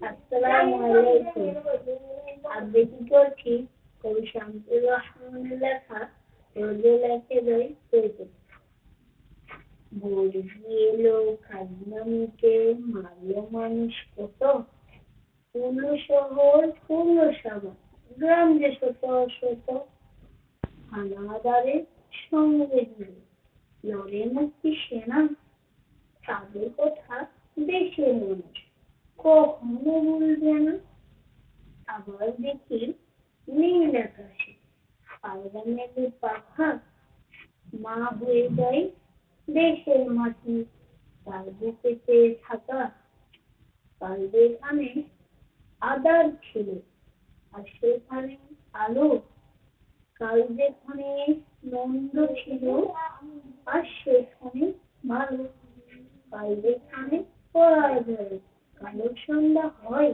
আসসালামু আলাইকুম। আবৃত্তি করছি কবি শামসুর রহমানের লেখা নজরুল একেবারে কবিতা। মুরগি এলো খাদ্যমিতে মারলো মানুষ কত, পূর্ণ শহর পূর্ণ সভা গ্রাম যে শত শত, হানাদারের সঙ্গে ধরে লড়ে মুক্তি সেনা, তাদের কথা দেশের মানুষ কখনো ভুলবে না। আবার দেখি নীল আকাশে পায়রা মেঘের পাখা, মা হয়ে যায় দেশের মাটি তার বুকেতে থাকা। কাল যেখানে আঁধার ছিল আর সেখানে আলো, কাল যেখানে মন্দ ছিল আর সেখানে ভালো, কাল যেখানে পরাজয় কালো সন্ধ্যা হয়,